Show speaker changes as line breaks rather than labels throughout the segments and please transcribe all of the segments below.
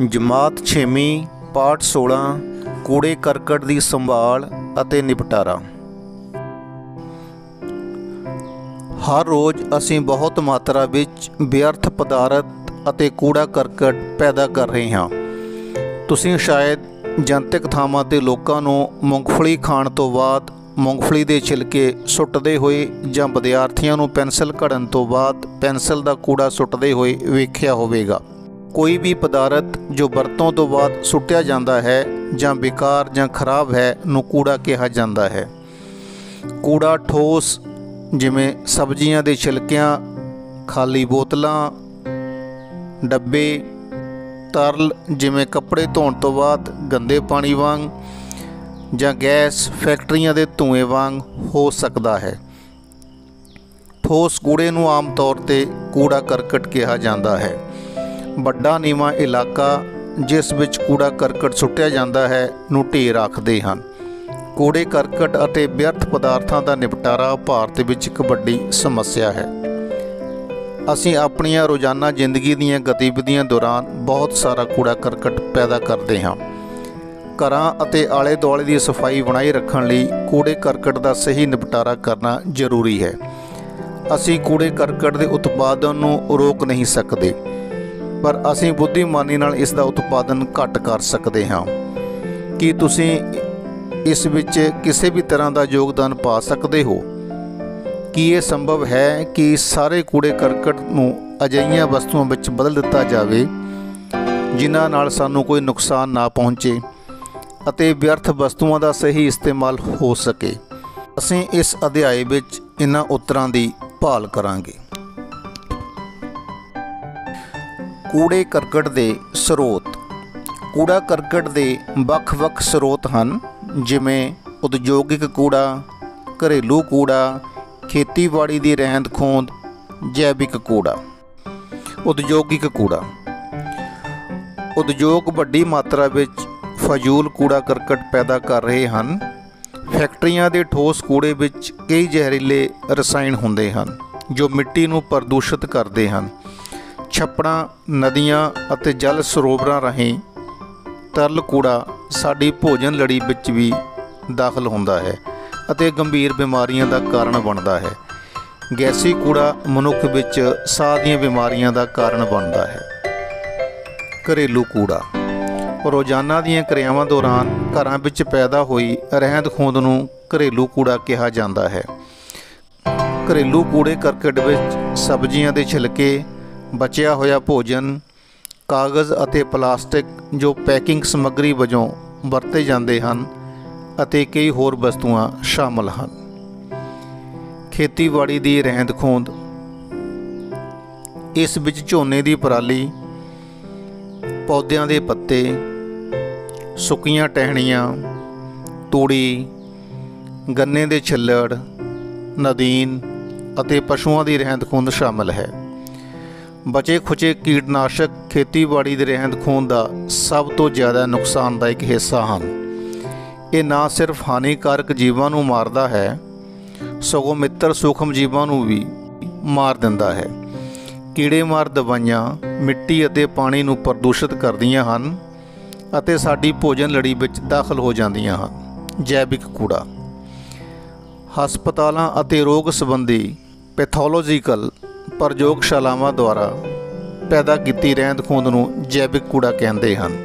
जमात 6वीं पाठ 16 कूड़े करकट की संभाल ਅਤੇ निपटारा। हर रोज़ असीं बहुत मात्रा विच व्यर्थ पदार्थ ਅਤੇ कूड़ा करकट पैदा कर रहे हाँ। तुसीं शायद ਜਨਤਕ ਥਾਵਾਂ ਤੇ ਲੋਕਾਂ ਨੂੰ मूंगफली ਖਾਣ ਤੋਂ ਬਾਅਦ मूंगफली ਦੇ ਛਿਲਕੇ ਸੁੱਟਦੇ ਹੋਏ ਜਾਂ ਵਿਦਿਆਰਥੀਆਂ ਨੂੰ ਪੈਨਸਲ ਘੜਨ ਤੋਂ ਬਾਅਦ ਪੈਨਸਲ ਦਾ ਕੂੜਾ ਸੁੱਟਦੇ ਹੋਏ ਵੇਖਿਆ ਹੋਵੇਗਾ। ਕੋਈ ਵੀ ਪਦਾਰਥ ਜੋ ਵਰਤੋਂ ਤੋਂ ਬਾਅਦ ਸੁੱਟਿਆ ਜਾਂਦਾ ਹੈ ਜਾਂ ਬੇਕਾਰ ਜਾਂ ਖਰਾਬ ਹੈ ਨੂੰ ਕੂੜਾ ਕਿਹਾ ਜਾਂਦਾ ਹੈ। ਕੂੜਾ ਠੋਸ ਜਿਵੇਂ ਸਬਜ਼ੀਆਂ ਦੇ ਛਿਲਕਿਆਂ, ਖਾਲੀ ਬੋਤਲਾਂ, ਡੱਬੇ, ਤਰਲ ਜਿਵੇਂ ਕੱਪੜੇ ਧੋਣ ਤੋਂ ਬਾਅਦ ਗੰਦੇ ਪਾਣੀ ਵਾਂਗ ਜਾਂ ਗੈਸ ਫੈਕਟਰੀਆਂ ਦੇ ਧੂਏ ਵਾਂਗ ਹੋ ਸਕਦਾ ਹੈ। ਠੋਸ ਕੂੜੇ ਨੂੰ ਆਮ ਤੌਰ ਤੇ ਕੂੜਾ ਕਰਕਟ ਕਿਹਾ ਜਾਂਦਾ ਹੈ। ਵੱਡਾ ਨੀਵਾਂ ਇਲਾਕਾ ਜਿਸ ਵਿੱਚ ਕੂੜਾ ਕਰਕਟ ਸੁੱਟਿਆ ਜਾਂਦਾ ਹੈ ਨੂੰ ਢੇਰ ਆਖਦੇ ਹਨ। ਕੂੜੇ ਕਰਕਟ ਅਤੇ ਵਿਅਰਥ ਪਦਾਰਥਾਂ ਦਾ ਨਿਪਟਾਰਾ ਭਾਰਤ ਵਿੱਚ ਇੱਕ ਵੱਡੀ ਸਮੱਸਿਆ ਹੈ। ਅਸੀਂ ਆਪਣੀਆਂ ਰੋਜ਼ਾਨਾ ਜ਼ਿੰਦਗੀ ਦੀਆਂ ਗਤੀਵਿਧੀਆਂ ਦੌਰਾਨ ਬਹੁਤ ਸਾਰਾ ਕੂੜਾ ਕਰਕਟ ਪੈਦਾ ਕਰਦੇ ਹਾਂ। ਘਰਾਂ ਅਤੇ ਆਲੇ ਦੁਆਲੇ ਦੀ ਸਫਾਈ ਬਣਾਈ ਰੱਖਣ ਲਈ ਕੂੜੇ ਕਰਕਟ ਦਾ ਸਹੀ ਨਿਪਟਾਰਾ ਕਰਨਾ ਜ਼ਰੂਰੀ ਹੈ। ਅਸੀਂ ਕੂੜੇ ਕਰਕਟ ਦੇ ਉਤਪਾਦਨ ਨੂੰ ਰੋਕ ਨਹੀਂ ਸਕਦੇ, ਪਰ ਅਸੀਂ ਬੁੱਧੀਮਾਨੀ ਨਾਲ ਇਸ ਦਾ ਉਤਪਾਦਨ ਘੱਟ ਕਰ ਸਕਦੇ ਹਾਂ। ਕੀ ਤੁਸੀਂ ਇਸ ਵਿੱਚ ਕਿਸੇ ਵੀ ਤਰ੍ਹਾਂ ਦਾ ਯੋਗਦਾਨ ਪਾ ਸਕਦੇ ਹੋ? ਕੀ ਇਹ ਸੰਭਵ ਹੈ ਕਿ ਸਾਰੇ ਕੂੜੇ ਕਰਕਟ ਨੂੰ ਅਜਿਹੀਆਂ ਵਸਤੂਆਂ ਵਿੱਚ ਬਦਲ ਦਿੱਤਾ ਜਾਵੇ ਜਿਨ੍ਹਾਂ ਨਾਲ ਸਾਨੂੰ ਕੋਈ ਨੁਕਸਾਨ ਨਾ ਪਹੁੰਚੇ ਅਤੇ ਵਿਅਰਥ ਵਸਤੂਆਂ ਦਾ ਸਹੀ ਇਸਤੇਮਾਲ ਹੋ ਸਕੇ? ਅਸੀਂ ਇਸ ਅਧਿਆਇ ਵਿੱਚ ਇਹਨਾਂ ਉੱਤਰਾਂ ਦੀ ਭਾਲ ਕਰਾਂਗੇ। ਕੂੜੇ ਕਰਕਟ ਦੇ ਸਰੋਤ। ਕੂੜਾ ਕਰਕਟ ਦੇ ਵੱਖ-ਵੱਖ ਸਰੋਤ ਹਨ, ਜਿਵੇਂ ਉਦਯੋਗਿਕ ਕੂੜਾ, ਘਰੇਲੂ ਕੂੜਾ, ਖੇਤੀਬਾੜੀ ਦੀ ਰਹਿੰਦ ਖੂੰਹਦ, ਜੈਵਿਕ ਕੂੜਾ। ਉਦਯੋਗਿਕ ਕੂੜਾ। ਉਦਯੋਗ ਵੱਡੀ ਮਾਤਰਾ ਵਿੱਚ ਫਜ਼ੂਲ ਕੂੜਾ ਕਰਕਟ ਪੈਦਾ ਕਰ ਰਹੇ ਹਨ। ਫੈਕਟਰੀਆਂ ਦੇ ਠੋਸ ਕੂੜੇ ਵਿੱਚ ਕਈ ਜ਼ਹਿਰੀਲੇ ਰਸਾਇਣ ਹੁੰਦੇ ਹਨ ਜੋ ਮਿੱਟੀ ਨੂੰ ਪ੍ਰਦੂਸ਼ਿਤ ਕਰਦੇ ਹਨ। ਛੱਪੜਾਂ, ਨਦੀਆਂ ਅਤੇ ਜਲ ਸਰੋਵਰਾਂ ਰਾਹੀਂ ਤਰਲ ਕੂੜਾ ਸਾਡੀ ਭੋਜਨ ਲੜੀ ਵਿੱਚ ਵੀ ਦਾਖਲ ਹੁੰਦਾ ਹੈ ਅਤੇ ਗੰਭੀਰ ਬਿਮਾਰੀਆਂ ਦਾ ਕਾਰਨ ਬਣਦਾ ਹੈ। ਗੈਸੀ ਕੂੜਾ ਮਨੁੱਖ ਵਿੱਚ ਸਾਹ ਦੀਆਂ ਬਿਮਾਰੀਆਂ ਦਾ ਕਾਰਨ ਬਣਦਾ ਹੈ। ਘਰੇਲੂ ਕੂੜਾ। ਰੋਜ਼ਾਨਾ ਦੀਆਂ ਕਿਰਿਆਵਾਂ ਦੌਰਾਨ ਘਰਾਂ ਵਿੱਚ ਪੈਦਾ ਹੋਈ ਰਹਿੰਦ ਖੂੰਹਦ ਨੂੰ ਘਰੇਲੂ ਕੂੜਾ ਕਿਹਾ ਜਾਂਦਾ ਹੈ। ਘਰੇਲੂ ਕੂੜੇ ਕਰਕਟ ਵਿੱਚ ਸਬਜ਼ੀਆਂ ਦੇ ਛਿਲਕੇ, ਬਚਿਆ ਹੋਇਆ ਭੋਜਨ, ਕਾਗਜ਼ ਅਤੇ ਪਲਾਸਟਿਕ ਜੋ ਪੈਕਿੰਗ ਸਮੱਗਰੀ ਵਜੋਂ ਵਰਤੇ ਜਾਂਦੇ ਹਨ ਅਤੇ ਕਈ ਹੋਰ ਵਸਤੂਆਂ ਸ਼ਾਮਲ ਹਨ। ਖੇਤੀਬਾੜੀ ਦੀ ਰਹਿੰਦ ਖੂੰਹਦ। ਇਸ ਵਿੱਚ ਝੋਨੇ ਦੀ ਪਰਾਲੀ, ਪੌਦਿਆਂ ਦੇ ਪੱਤੇ, ਸੁੱਕੀਆਂ ਟਹਿਣੀਆਂ, ਤੂੜੀ, ਗੰਨੇ ਦੇ ਛਿੱਲੜ, ਨਦੀਨ ਅਤੇ ਪਸ਼ੂਆਂ ਦੀ ਰਹਿੰਦ ਖੂੰਹਦ ਸ਼ਾਮਲ ਹੈ। ਬਚੇ ਖੁਚੇ ਕੀਟਨਾਸ਼ਕ ਖੇਤੀਬਾੜੀ ਦੇ ਰਹਿੰਦ ਖੂੰਹਦ ਦਾ ਸਭ ਤੋਂ ਜ਼ਿਆਦਾ ਨੁਕਸਾਨਦਾਇਕ ਹਿੱਸਾ ਹਨ। ਇਹ ਨਾ ਸਿਰਫ ਹਾਨੀਕਾਰਕ ਜੀਵਾਂ ਨੂੰ ਮਾਰਦਾ ਹੈ, ਸਗੋਂ ਮਿੱਤਰ ਸੂਖਮ ਜੀਵਾਂ ਨੂੰ ਵੀ ਮਾਰ ਦਿੰਦਾ ਹੈ। ਕੀੜੇਮਾਰ ਦਵਾਈਆਂ ਮਿੱਟੀ ਅਤੇ ਪਾਣੀ ਨੂੰ ਪ੍ਰਦੂਸ਼ਿਤ ਕਰਦੀਆਂ ਹਨ ਅਤੇ ਸਾਡੀ ਭੋਜਨ ਲੜੀ ਵਿੱਚ ਦਾਖਲ ਹੋ ਜਾਂਦੀਆਂ ਹਨ। ਜੈਵਿਕ ਕੂੜਾ। ਹਸਪਤਾਲਾਂ ਅਤੇ ਰੋਗ ਸੰਬੰਧੀ ਪੈਥੋਲੋਜੀਕਲ ਪ੍ਰਯੋਗਸ਼ਾਲਾਵਾਂ ਦੁਆਰਾ ਪੈਦਾ ਕੀਤੀ ਰਹਿੰਦ ਖੂੰਹਦ ਨੂੰ ਜੈਵਿਕ ਕੂੜਾ ਕਹਿੰਦੇ ਹਨ।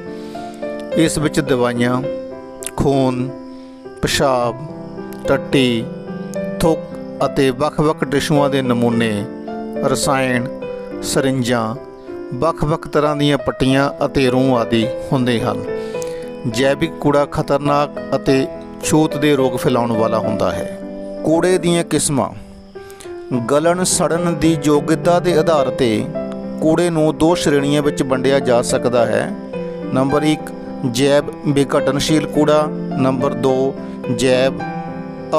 ਇਸ ਵਿੱਚ ਦਵਾਈਆਂ, ਖੂਨ, ਪਿਸ਼ਾਬ, ਟੱਟੀ, ਥੁੱਕ ਅਤੇ ਵੱਖ-ਵੱਖ ਟਿਸ਼ੂਆਂ ਦੇ ਨਮੂਨੇ, ਰਸਾਇਣ, ਸਰਿੰਜਾਂ, ਵੱਖ-ਵੱਖ ਤਰ੍ਹਾਂ ਦੀਆਂ ਪੱਟੀਆਂ ਅਤੇ ਰੂੰ ਆਦਿ ਹੁੰਦੇ ਹਨ। ਜੈਵਿਕ ਕੂੜਾ ਖਤਰਨਾਕ ਅਤੇ ਛੂਤ ਦੇ ਰੋਗ ਫੈਲਾਉਣ ਵਾਲਾ ਹੁੰਦਾ ਹੈ। ਕੂੜੇ ਦੀਆਂ ਕਿਸਮਾਂ। ਗਲਣ ਸੜਨ ਦੀ ਯੋਗਤਾ ਦੇ ਆਧਾਰ ਤੇ ਕੂੜੇ ਨੂੰ ਦੋ ਸ਼੍ਰੇਣੀਆਂ ਵਿੱਚ ਵੰਡਿਆ ਜਾ ਸਕਦਾ ਹੈ। ਨੰਬਰ 1 ਜੈਵ ਵਿਘਟਨਸ਼ੀਲ ਕੂੜਾ, ਨੰਬਰ 2 ਜੈਵ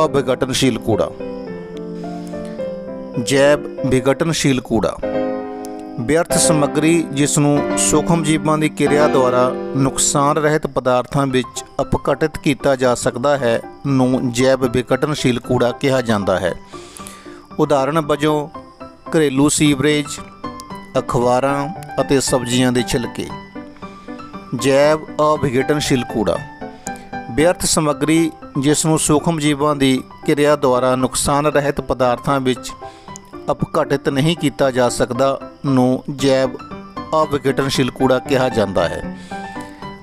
ਅਵਿਘਟਨਸ਼ੀਲ ਕੂੜਾ। ਜੈਵ ਵਿਘਟਨਸ਼ੀਲ ਕੂੜਾ ਵਿਅਰਥ ਸਮੱਗਰੀ ਜਿਸ ਨੂੰ ਸੂਖਮ ਜੀਵਾਂ ਦੀ ਕਿਰਿਆ ਦੁਆਰਾ ਨੁਕਸਾਨ ਰਹਿਤ ਪਦਾਰਥਾਂ ਵਿੱਚ ਅਪਘਟਿਤ ਕੀਤਾ ਜਾ ਸਕਦਾ ਹੈ ਨੂੰ ਜੈਵ ਵਿਘਟਨਸ਼ੀਲ ਕੂੜਾ ਕਿਹਾ ਜਾਂਦਾ ਹੈ। ਉਦਾਹਰਣ ਵਜੋਂ ਘਰੇਲੂ ਸੀਵਰੇਜ, ਅਖਬਾਰਾਂ ਅਤੇ ਸਬਜ਼ੀਆਂ ਦੇ ਛਿਲਕੇ। ਜੈਵ ਅਵਿਘਟਨਸ਼ੀਲ ਕੂੜਾ ਵਿਅਰਥ ਸਮੱਗਰੀ ਜਿਸ ਨੂੰ ਸੂਖਮ ਜੀਵਾਂ ਦੀ ਕਿਰਿਆ ਦੁਆਰਾ ਨੁਕਸਾਨ ਰਹਿਤ ਪਦਾਰਥਾਂ ਵਿੱਚ ਅਪਘਟਿਤ ਨਹੀਂ ਕੀਤਾ ਜਾ ਸਕਦਾ ਨੂੰ ਜੈਵ ਅਵਿਘਟਨਸ਼ੀਲ ਕੂੜਾ ਕਿਹਾ ਜਾਂਦਾ ਹੈ।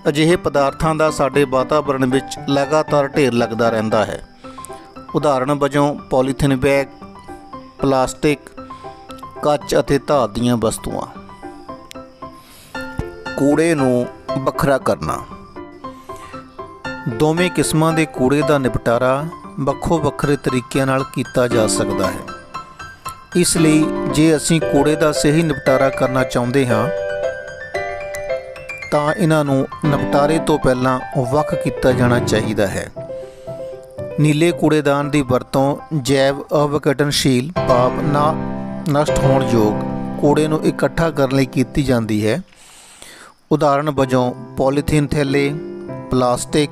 ਅਜਿਹੇ ਪਦਾਰਥਾਂ ਦਾ ਸਾਡੇ ਵਾਤਾਵਰਣ ਵਿੱਚ ਲਗਾਤਾਰ ਢੇਰ ਲੱਗਦਾ ਰਹਿੰਦਾ ਹੈ। ਉਦਾਹਰਣ ਵਜੋਂ ਪੋਲੀਥੀਨ ਬੈਗ, ਪਲਾਸਟਿਕ, ਕੱਚ ਅਤੇ ਧਾਤ ਦੀਆਂ ਵਸਤੂਆਂ। ਕੂੜੇ ਨੂੰ ਵੱਖਰਾ ਕਰਨਾ। ਦੋਵੇਂ ਕਿਸਮਾਂ ਦੇ ਕੂੜੇ ਦਾ ਨਿਪਟਾਰਾ ਵੱਖੋ ਵੱਖਰੇ ਤਰੀਕਿਆਂ ਨਾਲ ਕੀਤਾ ਜਾ ਸਕਦਾ ਹੈ। ਇਸ ਲਈ ਜੇ ਅਸੀਂ ਕੂੜੇ ਦਾ ਸਹੀ ਨਿਪਟਾਰਾ ਕਰਨਾ ਚਾਹੁੰਦੇ ਹਾਂ ਤਾਂ ਇਹਨਾਂ ਨੂੰ ਨਿਪਟਾਰੇ ਤੋਂ ਪਹਿਲਾਂ ਵੱਖ ਕੀਤਾ ਜਾਣਾ ਚਾਹੀਦਾ ਹੈ। ਨੀਲੇ ਕੂੜੇਦਾਨ ਦੀ ਵਰਤੋਂ ਜੈਵ ਅਵਿਘਟਨਸ਼ੀਲ ਭਾਵ ਨਸ਼ਟ ਹੋਣ ਯੋਗ ਕੂੜੇ ਨੂੰ ਇਕੱਠਾ ਕਰਨ ਲਈ ਕੀਤੀ ਜਾਂਦੀ ਹੈ। ਉਦਾਹਰਣ ਵਜੋਂ ਪੋਲੀਥੀਨ ਥੈਲੇ, ਪਲਾਸਟਿਕ,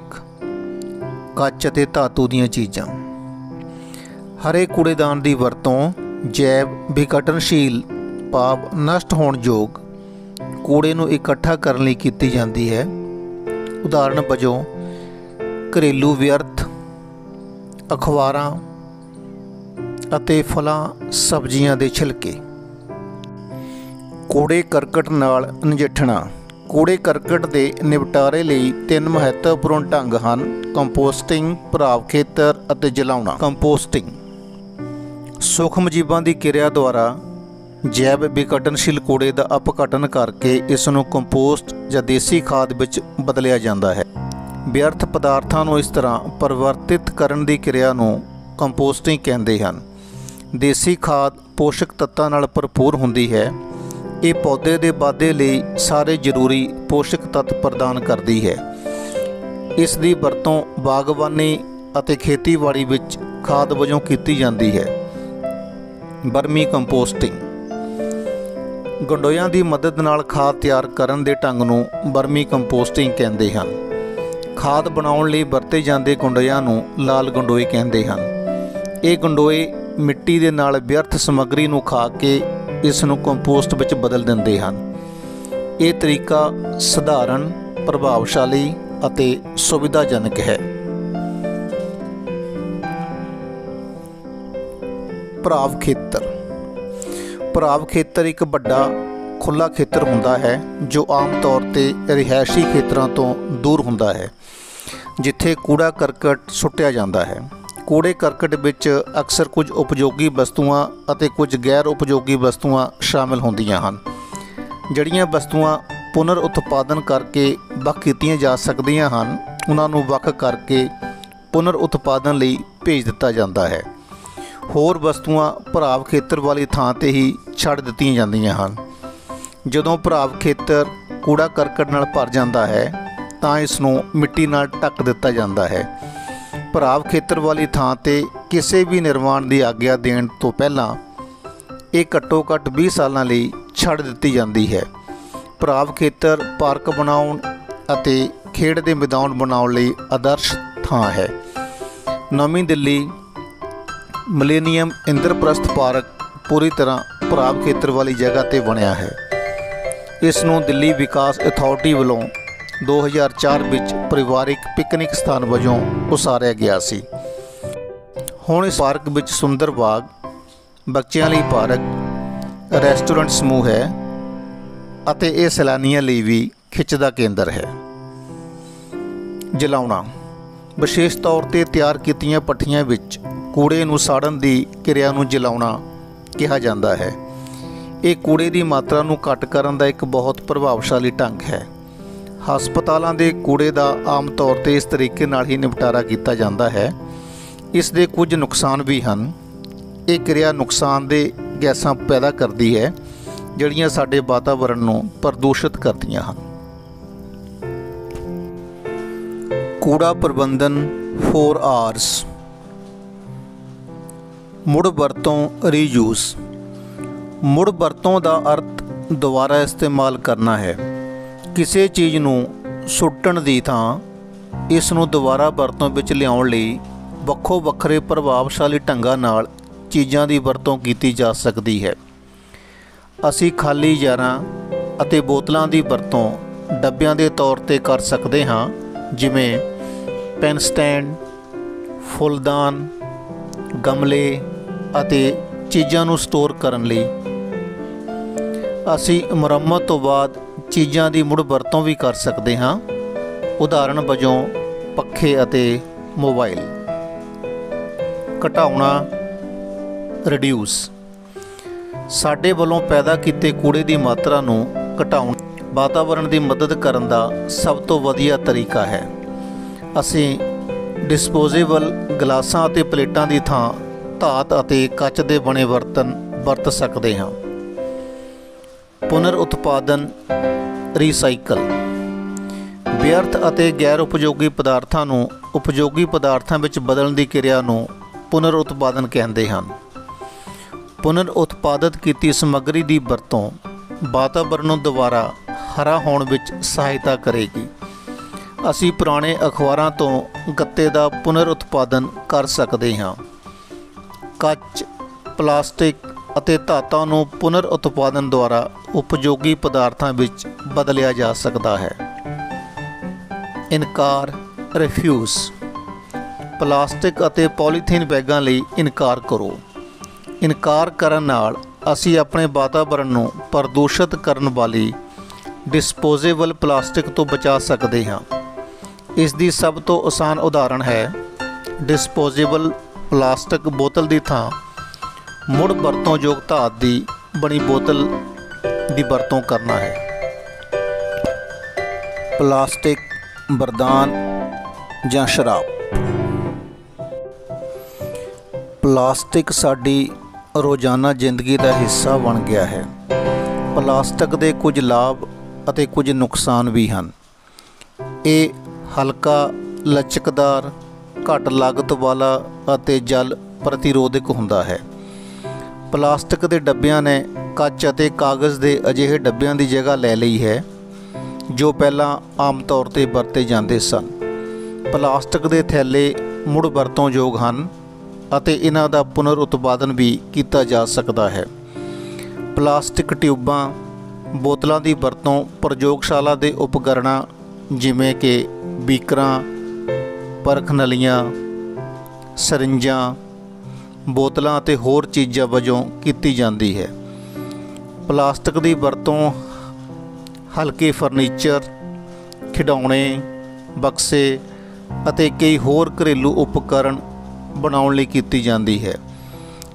ਕੱਚ ਅਤੇ ਧਾਤੂ ਦੀਆਂ ਚੀਜ਼ਾਂ। ਹਰੇ ਕੂੜੇਦਾਨ ਦੀ ਵਰਤੋਂ ਜੈਵ ਵਿਘਟਨਸ਼ੀਲ ਭਾਵ ਨਸ਼ਟ ਹੋਣ ਯੋਗ ਕੂੜੇ ਨੂੰ ਇਕੱਠਾ ਕਰਨ ਲਈ ਕੀਤੀ ਜਾਂਦੀ ਹੈ। ਉਦਾਹਰਣ ਵਜੋਂ ਘਰੇਲੂ ਵਿਅਰਥ, ਅਖਬਾਰਾਂ ਅਤੇ ਫਲਾਂ ਸਬਜ਼ੀਆਂ ਦੇ ਛਿਲਕੇ। ਕੂੜੇ ਕਰਕਟ ਨਾਲ ਨਜਿੱਠਣਾ। ਕੂੜੇ ਕਰਕਟ ਦੇ ਨਿਪਟਾਰੇ ਲਈ 3 ਮਹੱਤਵਪੂਰਨ ਢੰਗ ਹਨ: ਕੰਪੋਸਟਿੰਗ, ਭਰਾਵ ਖੇਤਰ ਅਤੇ ਜਲਾਉਣਾ। ਕੰਪੋਸਟਿੰਗ ਸੂਖਮ ਜੀਵਾਂ ਦੀ ਕਿਰਿਆ ਦੁਆਰਾ ਜੈਵ ਵਿਘਟਨਸ਼ੀਲ ਕੂੜੇ ਦਾ ਅਪਘਟਨ ਕਰਕੇ ਇਸ ਨੂੰ ਕੰਪੋਸਟ ਜਾਂ ਦੇਸੀ ਖਾਦ ਵਿੱਚ ਬਦਲਿਆ ਜਾਂਦਾ ਹੈ। ਵਿਅਰਥ ਪਦਾਰਥਾਂ ਨੂੰ ਇਸ ਤਰ੍ਹਾਂ ਪਰਿਵਰਤਿਤ ਕਰਨ ਦੀ ਕਿਰਿਆ ਨੂੰ ਕੰਪੋਸਟਿੰਗ ਕਹਿੰਦੇ ਹਨ। ਦੇਸੀ ਖਾਦ ਪੋਸ਼ਕ ਤੱਤਾਂ ਨਾਲ ਭਰਪੂਰ ਹੁੰਦੀ ਹੈ। ਇਹ ਪੌਦੇ ਦੇ ਵਾਧੇ ਲਈ ਸਾਰੇ ਜ਼ਰੂਰੀ ਪੋਸ਼ਕ ਤੱਤ ਪ੍ਰਦਾਨ ਕਰਦੀ ਹੈ। ਇਸ ਦੀ ਵਰਤੋਂ ਬਾਗਬਾਨੀ ਅਤੇ ਖੇਤੀਬਾੜੀ ਵਿੱਚ ਖਾਦ ਵਜੋਂ ਕੀਤੀ ਜਾਂਦੀ ਹੈ। ਵਰਮੀ ਕੰਪੋਸਟਿੰਗ ਗੰਡੋਇਆਂ ਦੀ ਮਦਦ ਨਾਲ ਖਾਦ ਤਿਆਰ ਕਰਨ ਦੇ ਢੰਗ ਨੂੰ ਵਰਮੀ ਕੰਪੋਸਟਿੰਗ ਕਹਿੰਦੇ ਹਨ। ਖਾਦ ਬਣਾਉਣ ਲਈ ਵਰਤੇ ਜਾਂਦੇ ਗੰਡੋਇਆਂ ਨੂੰ ਲਾਲ ਗੰਡੋਏ ਕਹਿੰਦੇ ਹਨ। ਇਹ ਗੰਡੋਏ ਮਿੱਟੀ ਦੇ ਨਾਲ ਵਿਅਰਥ ਸਮੱਗਰੀ ਨੂੰ ਖਾ ਕੇ ਇਸ ਨੂੰ ਕੰਪੋਸਟ ਵਿੱਚ ਬਦਲ ਦਿੰਦੇ ਹਨ। ਇਹ ਤਰੀਕਾ ਸਧਾਰਨ, ਪ੍ਰਭਾਵਸ਼ਾਲੀ ਅਤੇ ਸੁਵਿਧਾਜਨਕ ਹੈ। ਭਰਾਵ ਖੇਤਰ। ਭਰਾਵ ਖੇਤਰ ਇੱਕ ਵੱਡਾ ਖੁੱਲ੍ਹਾ ਖੇਤਰ ਹੁੰਦਾ ਹੈ ਜੋ ਆਮ ਤੌਰ 'ਤੇ ਰਿਹਾਇਸ਼ੀ ਖੇਤਰਾਂ ਤੋਂ ਦੂਰ ਹੁੰਦਾ ਹੈ, ਜਿੱਥੇ ਕੂੜਾ ਕਰਕਟ ਸੁੱਟਿਆ ਜਾਂਦਾ ਹੈ। ਕੂੜੇ ਕਰਕਟ ਵਿੱਚ ਅਕਸਰ ਕੁਝ ਉਪਯੋਗੀ ਵਸਤੂਆਂ ਅਤੇ ਕੁਝ ਗੈਰ ਉਪਯੋਗੀ ਵਸਤੂਆਂ ਸ਼ਾਮਿਲ ਹੁੰਦੀਆਂ ਹਨ। ਜਿਹੜੀਆਂ ਵਸਤੂਆਂ ਪੁਨਰ ਉਤਪਾਦਨ ਕਰਕੇ ਵੱਖ ਕੀਤੀਆਂ ਜਾ ਸਕਦੀਆਂ ਹਨ, ਉਹਨਾਂ ਨੂੰ ਵੱਖ ਕਰਕੇ ਪੁਨਰ ਉਤਪਾਦਨ ਲਈ ਭੇਜ ਦਿੱਤਾ ਜਾਂਦਾ ਹੈ। ਹੋਰ ਵਸਤੂਆਂ ਭਰਾਵ ਖੇਤਰ ਵਾਲੀ ਥਾਂ 'ਤੇ ਹੀ ਛੱਡ ਦਿੱਤੀਆਂ ਜਾਂਦੀਆਂ ਹਨ। ਜਦੋਂ ਭਰਾਵ ਖੇਤਰ ਕੂੜਾ ਕਰਕਟ ਨਾਲ ਭਰ ਜਾਂਦਾ ਹੈ ਤਾਂ ਇਸ ਨੂੰ ਮਿੱਟੀ ਨਾਲ ਢੱਕ ਦਿੱਤਾ ਜਾਂਦਾ ਹੈ। ਭਰਾਵ ਖੇਤਰ ਵਾਲੀ ਥਾਂ 'ਤੇ ਕਿਸੇ ਵੀ ਨਿਰਮਾਣ ਦੀ ਆਗਿਆ ਦੇਣ ਤੋਂ ਪਹਿਲਾਂ ਇਹ ਘੱਟੋ ਘੱਟ 20 ਸਾਲਾਂ ਲਈ ਛੱਡ ਦਿੱਤੀ ਜਾਂਦੀ ਹੈ। ਭਰਾਵ ਖੇਤਰ ਪਾਰਕ ਬਣਾਉਣ ਅਤੇ ਖੇਡ ਦੇ ਮੈਦਾਨ ਬਣਾਉਣ ਲਈ ਆਦਰਸ਼ ਥਾਂ ਹੈ। ਨਵੀਂ ਦਿੱਲੀ ਮਿਲੇਨੀਅਮ ਇੰਦਰਪ੍ਰਸਥ ਪਾਰਕ ਪੂਰੀ ਤਰ੍ਹਾਂ ਭਰਾਵ ਖੇਤਰ ਵਾਲੀ ਜਗ੍ਹਾ 'ਤੇ ਬਣਿਆ ਹੈ। ਇਸ ਨੂੰ ਦਿੱਲੀ ਵਿਕਾਸ ਅਥਾਰਟੀ ਵੱਲੋਂ 2004 ਵਿੱਚ ਪਰਿਵਾਰਿਕ ਪਿਕਨਿਕ ਸਥਾਨ ਵਜੋਂ ਉਸਾਰਿਆ ਗਿਆ ਸੀ। ਹੁਣ ਇਸ ਪਾਰਕ ਵਿੱਚ ਸੁੰਦਰ ਬਾਗ, ਬੱਚਿਆਂ ਲਈ ਪਾਰਕ, ਰੈਸਟੋਰੈਂਟ ਸਮੂਹ ਹੈ ਅਤੇ ਇਹ ਸੈਲਾਨੀਆਂ ਲਈ ਵੀ ਖਿੱਚ ਦਾ ਕੇਂਦਰ ਹੈ। ਜਲਾਉਣਾ ਵਿਸ਼ੇਸ਼ ਤੌਰ 'ਤੇ ਤਿਆਰ ਕੀਤੀਆਂ ਭੱਠੀਆਂ ਵਿੱਚ ਕੂੜੇ ਨੂੰ ਸਾੜਨ ਦੀ ਕਿਰਿਆ ਨੂੰ ਜਲਾਉਣਾ ਕਿਹਾ ਜਾਂਦਾ ਹੈ। ਇਹ ਕੂੜੇ ਦੀ ਮਾਤਰਾ ਨੂੰ ਘੱਟ ਕਰਨ ਦਾ ਇੱਕ ਬਹੁਤ ਪ੍ਰਭਾਵਸ਼ਾਲੀ ਢੰਗ ਹੈ। ਹਸਪਤਾਲਾਂ ਦੇ ਕੂੜੇ ਦਾ ਆਮ ਤੌਰ 'ਤੇ ਇਸ ਤਰੀਕੇ ਨਾਲ ਹੀ ਨਿਪਟਾਰਾ ਕੀਤਾ ਜਾਂਦਾ ਹੈ। ਇਸ ਦੇ ਕੁਝ ਨੁਕਸਾਨ ਵੀ ਹਨ। ਇਹ ਕਿਰਿਆ ਨੁਕਸਾਨਦੇਹ ਗੈਸਾਂ ਪੈਦਾ ਕਰਦੀ ਹੈ ਜਿਹੜੀਆਂ ਸਾਡੇ ਵਾਤਾਵਰਣ ਨੂੰ ਪ੍ਰਦੂਸ਼ਿਤ ਕਰਦੀਆਂ ਹਨ। ਕੂੜਾ ਪ੍ਰਬੰਧਨ 4 Rs। ਮੁੜ ਵਰਤੋਂ ਰੀਯੂਜ਼। ਮੁੜ ਵਰਤੋਂ ਦਾ ਅਰਥ ਦੁਬਾਰਾ ਇਸਤੇਮਾਲ ਕਰਨਾ ਹੈ। ਕਿਸੇ ਚੀਜ਼ ਨੂੰ ਸੁੱਟਣ ਦੀ ਥਾਂ ਇਸ ਨੂੰ ਦੁਬਾਰਾ ਵਰਤੋਂ ਵਿੱਚ ਲਿਆਉਣ ਲਈ ਵੱਖੋ ਵੱਖਰੇ ਪ੍ਰਭਾਵਸ਼ਾਲੀ ਢੰਗਾਂ ਨਾਲ ਚੀਜ਼ਾਂ ਦੀ ਵਰਤੋਂ ਕੀਤੀ ਜਾ ਸਕਦੀ ਹੈ। ਅਸੀਂ ਖਾਲੀ ਜਾਰਾਂ, ਅਤੇ ਬੋਤਲਾਂ ਦੀ ਵਰਤੋਂ ਡੱਬਿਆਂ ਦੇ ਤੌਰ 'ਤੇ ਕਰ ਸਕਦੇ ਹਾਂ, ਜਿਵੇਂ ਪੈਨ ਸਟੈਂਡ, ਫੁੱਲਦਾਨ, ਗਮਲੇ ਅਤੇ ਚੀਜ਼ਾਂ ਨੂੰ ਸਟੋਰ ਕਰਨ ਲਈ। ਅਸੀਂ ਮੁਰੰਮਤ ਤੋਂ ਬਾਅਦ ਚੀਜ਼ਾਂ ਦੀ ਮੁੜ ਵਰਤੋਂ ਵੀ ਕਰ ਸਕਦੇ ਹਾਂ, ਉਦਾਹਰਣ ਵਜੋਂ ਪੱਖੇ ਅਤੇ ਮੋਬਾਈਲ। ਘਟਾਉਣਾ, ਰਿਡਿਊਸ। ਸਾਡੇ ਵੱਲੋਂ ਪੈਦਾ ਕੀਤੇ ਕੂੜੇ ਦੀ ਮਾਤਰਾ ਨੂੰ ਘਟਾਉਣ ਵਾਤਾਵਰਣ ਦੀ ਮਦਦ ਕਰਨ ਦਾ ਸਭ ਤੋਂ ਵਧੀਆ ਤਰੀਕਾ ਹੈ। ਅਸੀਂ ਡਿਸਪੋਜ਼ੇਬਲ ਗਲਾਸਾਂ ਅਤੇ ਪਲੇਟਾਂ ਦੀ ਥਾਂ ਧਾਤ ਅਤੇ ਕੱਚ ਦੇ ਬਣੇ ਬਰਤਨ ਵਰਤ ਸਕਦੇ ਹਾਂ। ਪੁਨਰ ਉਤਪਾਦਨ, ਰੀਸਾਈਕਲ। ਵਿਅਰਥ ਅਤੇ ਗੈਰ ਉਪਯੋਗੀ ਪਦਾਰਥਾਂ ਨੂੰ ਉਪਯੋਗੀ ਪਦਾਰਥਾਂ ਵਿੱਚ ਬਦਲਣ ਦੀ ਕਿਰਿਆ ਨੂੰ ਪੁਨਰ ਉਤਪਾਦਨ ਕਹਿੰਦੇ ਹਨ। ਪੁਨਰ ਉਤਪਾਦਿਤ ਕੀਤੀ ਸਮੱਗਰੀ ਦੀ ਵਰਤੋਂ ਵਾਤਾਵਰਣ ਨੂੰ ਦੁਬਾਰਾ ਹਰਾ ਹੋਣ ਵਿੱਚ ਸਹਾਇਤਾ ਕਰੇਗੀ। ਅਸੀਂ ਪੁਰਾਣੇ ਅਖਬਾਰਾਂ ਤੋਂ ਗੱਤੇ ਦਾ ਪੁਨਰ ਉਤਪਾਦਨ ਕਰ ਸਕਦੇ ਹਾਂ। ਕੱਚ, ਪਲਾਸਟਿਕ ਅਤੇ ਧਾਤਾਂ ਨੂੰ ਪੁਨਰ ਉਤਪਾਦਨ ਦੁਆਰਾ ਉਪਯੋਗੀ ਪਦਾਰਥਾਂ ਵਿੱਚ ਬਦਲਿਆ ਜਾ ਸਕਦਾ ਹੈ। ਇਨਕਾਰ, ਰਿਫਿਊਜ਼। ਪਲਾਸਟਿਕ ਅਤੇ ਪੋਲੀਥੀਨ ਬੈਗਾਂ ਲਈ ਇਨਕਾਰ ਕਰੋ। ਇਨਕਾਰ ਕਰਨ ਨਾਲ ਅਸੀਂ ਆਪਣੇ ਵਾਤਾਵਰਣ ਨੂੰ ਪ੍ਰਦੂਸ਼ਿਤ ਕਰਨ ਵਾਲੀ ਡਿਸਪੋਜ਼ੇਬਲ ਪਲਾਸਟਿਕ ਤੋਂ ਬਚਾ ਸਕਦੇ ਹਾਂ। ਇਸ ਦੀ ਸਭ ਤੋਂ ਆਸਾਨ ਉਦਾਹਰਣ ਹੈ ਡਿਸਪੋਜ਼ੇਬਲ ਪਲਾਸਟਿਕ ਬੋਤਲ ਦੀ ਥਾਂ ਮੁੜ ਵਰਤੋਂਯੋਗ ਧਾਤ ਦੀ ਬਣੀ ਬੋਤਲ ਦੀ ਵਰਤੋਂ ਕਰਨਾ ਹੈ। ਪਲਾਸਟਿਕ, ਬਰਦਾਨ ਜਾਂ ਸ਼ਰਾਬ। ਪਲਾਸਟਿਕ ਸਾਡੀ ਰੋਜ਼ਾਨਾ ਜ਼ਿੰਦਗੀ ਦਾ ਹਿੱਸਾ ਬਣ ਗਿਆ ਹੈ। ਪਲਾਸਟਿਕ ਦੇ ਕੁਝ ਲਾਭ ਅਤੇ ਕੁਝ ਨੁਕਸਾਨ ਵੀ ਹਨ। ਇਹ ਹਲਕਾ, ਲਚਕਦਾਰ, ਘੱਟ ਲਾਗਤ ਵਾਲਾ ਅਤੇ ਜਲ ਪ੍ਰਤੀਰੋਧਕ ਹੁੰਦਾ ਹੈ। ਪਲਾਸਟਿਕ ਦੇ ਡੱਬਿਆਂ ਨੇ ਕੱਚ ਅਤੇ ਕਾਗਜ਼ ਦੇ ਅਜਿਹੇ ਡੱਬਿਆਂ ਦੀ ਜਗ੍ਹਾ ਲੈ ਲਈ ਹੈ ਜੋ ਪਹਿਲਾਂ ਆਮ ਤੌਰ 'ਤੇ ਵਰਤੇ ਜਾਂਦੇ ਸਨ। ਪਲਾਸਟਿਕ ਦੇ ਥੈਲੇ ਮੁੜ ਵਰਤੋਂਯੋਗ ਹਨ ਅਤੇ ਇਹਨਾਂ ਦਾ ਪੁਨਰ ਉਤਪਾਦਨ ਵੀ ਕੀਤਾ ਜਾ ਸਕਦਾ ਹੈ। ਪਲਾਸਟਿਕ ਟਿਊਬਾਂ, ਬੋਤਲਾਂ ਦੀ ਵਰਤੋਂ ਪ੍ਰਯੋਗਸ਼ਾਲਾ ਦੇ ਉਪਕਰਨਾਂ ਜਿਵੇਂ ਕਿ ਬੀਕਰਾਂ, ਪਰਖ ਨਲੀਆਂ, ਸਰਿੰਜਾਂ, ਬੋਤਲਾਂ ਅਤੇ ਹੋਰ ਚੀਜ਼ਾਂ ਵਜੋਂ ਕੀਤੀ ਜਾਂਦੀ ਹੈ। ਪਲਾਸਟਿਕ ਦੀ ਵਰਤੋਂ ਹਲਕੇ ਫਰਨੀਚਰ, ਖਿਡੌਣੇ, ਬਕਸੇ ਅਤੇ ਕਈ ਹੋਰ ਘਰੇਲੂ ਉਪਕਰਨ ਬਣਾਉਣ ਲਈ ਕੀਤੀ ਜਾਂਦੀ ਹੈ।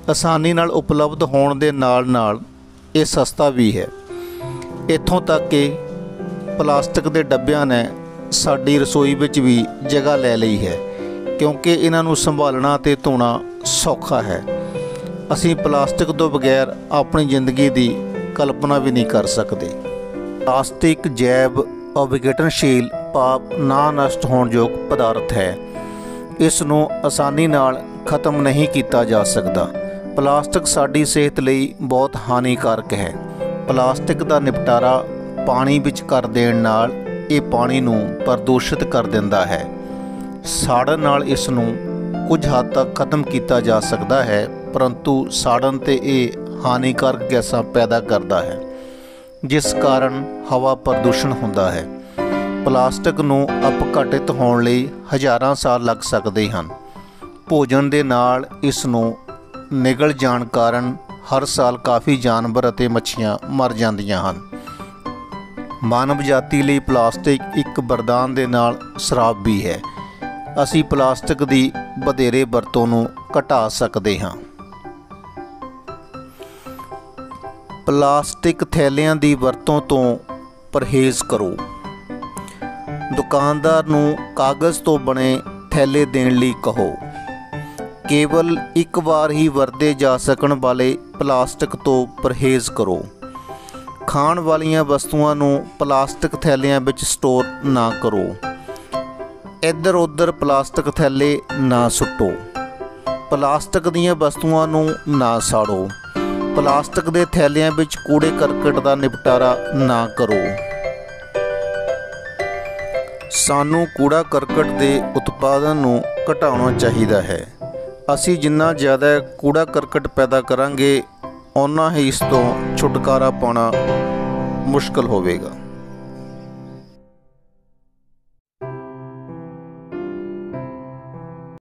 ਆਸਾਨੀ ਨਾਲ ਉਪਲਬਧ ਹੋਣ ਦੇ ਨਾਲ ਇਹ ਸਸਤਾ ਵੀ ਹੈ। ਇੱਥੋਂ ਤੱਕ ਕਿ ਪਲਾਸਟਿਕ ਦੇ ਡੱਬਿਆਂ ਨੇ ਸਾਡੀ ਰਸੋਈ ਵਿੱਚ ਵੀ ਜਗ੍ਹਾ ਲੈ ਲਈ ਹੈ ਕਿਉਂਕਿ ਇਹਨਾਂ ਨੂੰ ਸੰਭਾਲਣਾ ਅਤੇ ਧੋਣਾ ਸੌਖਾ ਹੈ। ਅਸੀਂ ਪਲਾਸਟਿਕ ਤੋਂ ਬਗੈਰ ਆਪਣੀ ਜ਼ਿੰਦਗੀ ਦੀ ਕਲਪਨਾ ਵੀ ਨਹੀਂ ਕਰ ਸਕਦੇ। ਪਲਾਸਟਿਕ ਜੈਵ ਅਵਿਘਟਨਸ਼ੀਲ ਭਾਵ ਨਾ ਨਸ਼ਟ ਹੋਣਯੋਗ ਪਦਾਰਥ ਹੈ। ਇਸ ਨੂੰ ਆਸਾਨੀ ਨਾਲ ਖਤਮ ਨਹੀਂ ਕੀਤਾ ਜਾ ਸਕਦਾ। ਪਲਾਸਟਿਕ ਸਾਡੀ ਸਿਹਤ ਲਈ ਬਹੁਤ ਹਾਨੀਕਾਰਕ ਹੈ। ਪਲਾਸਟਿਕ ਦਾ ਨਿਪਟਾਰਾ ਪਾਣੀ ਵਿੱਚ ਕਰ ਦੇਣ ਨਾਲ ਇਹ ਪਾਣੀ ਨੂੰ ਪ੍ਰਦੂਸ਼ਿਤ ਕਰ ਦਿੰਦਾ ਹੈ। ਸਾੜਨ ਨਾਲ ਇਸ ਨੂੰ ਕੁਝ ਹੱਦ ਤੱਕ ਖਤਮ ਕੀਤਾ ਜਾ ਸਕਦਾ ਹੈ, ਪਰੰਤੂ ਸਾੜਨ 'ਤੇ ਇਹ ਹਾਨੀਕਾਰਕ ਗੈਸਾਂ ਪੈਦਾ ਕਰਦਾ ਹੈ ਜਿਸ ਕਾਰਨ ਹਵਾ ਪ੍ਰਦੂਸ਼ਣ ਹੁੰਦਾ ਹੈ। ਪਲਾਸਟਿਕ ਨੂੰ ਅਪਘਟਿਤ ਹੋਣ ਲਈ ਹਜ਼ਾਰਾਂ ਸਾਲ ਲੱਗ ਸਕਦੇ ਹਨ। ਭੋਜਨ ਦੇ ਨਾਲ ਇਸ ਨੂੰ ਨਿਗਲ ਜਾਣ ਕਾਰਨ ਹਰ ਸਾਲ ਕਾਫੀ ਜਾਨਵਰ ਅਤੇ ਮੱਛੀਆਂ ਮਰ ਜਾਂਦੀਆਂ ਹਨ। ਮਾਨਵ ਜਾਤੀ ਲਈ ਪਲਾਸਟਿਕ ਇੱਕ ਵਰਦਾਨ ਦੇ ਨਾਲ ਸ਼ਰਾਪ ਵੀ ਹੈ। ਅਸੀਂ ਪਲਾਸਟਿਕ ਦੀ ਵਧੇਰੇ ਵਰਤੋਂ ਨੂੰ ਘਟਾ ਸਕਦੇ ਹਾਂ। ਪਲਾਸਟਿਕ ਥੈਲਿਆਂ ਦੀ ਵਰਤੋਂ ਤੋਂ ਪਰਹੇਜ਼ ਕਰੋ। ਦੁਕਾਨਦਾਰ ਨੂੰ ਕਾਗਜ਼ ਤੋਂ ਬਣੇ ਥੈਲੇ ਦੇਣ ਲਈ ਕਹੋ। ਕੇਵਲ ਇੱਕ ਵਾਰ ਹੀ ਵਰਤੇ ਜਾ ਸਕਣ ਵਾਲੇ ਪਲਾਸਟਿਕ ਤੋਂ ਪਰਹੇਜ਼ ਕਰੋ। ਖਾਣ ਵਾਲੀਆਂ ਵਸਤੂਆਂ ਨੂੰ ਪਲਾਸਟਿਕ ਥੈਲਿਆਂ ਵਿੱਚ ਸਟੋਰ ਨਾ ਕਰੋ। ਇੱਧਰ ਉੱਧਰ ਪਲਾਸਟਿਕ ਥੈਲੇ ਨਾ ਸੁੱਟੋ। ਪਲਾਸਟਿਕ ਦੀਆਂ ਵਸਤੂਆਂ ਨੂੰ ਨਾ ਸਾੜੋ। ਪਲਾਸਟਿਕ ਦੇ ਥੈਲਿਆਂ ਵਿੱਚ ਕੂੜੇ ਕਰਕਟ ਦਾ ਨਿਪਟਾਰਾ ਨਾ ਕਰੋ। ਸਾਨੂੰ ਕੂੜਾ ਕਰਕਟ ਦੇ ਉਤਪਾਦਨ ਨੂੰ ਘਟਾਉਣਾ ਚਾਹੀਦਾ ਹੈ। ਅਸੀਂ ਜਿੰਨਾ ਜ਼ਿਆਦਾ ਕੂੜਾ ਕਰਕਟ ਪੈਦਾ ਕਰਾਂਗੇ ਓਨਾ ਹੀ ਇਸ ਤੋਂ ਛੁਟਕਾਰਾ ਪਾਉਣਾ ਮੁਸ਼ਕਲ ਹੋਵੇਗਾ।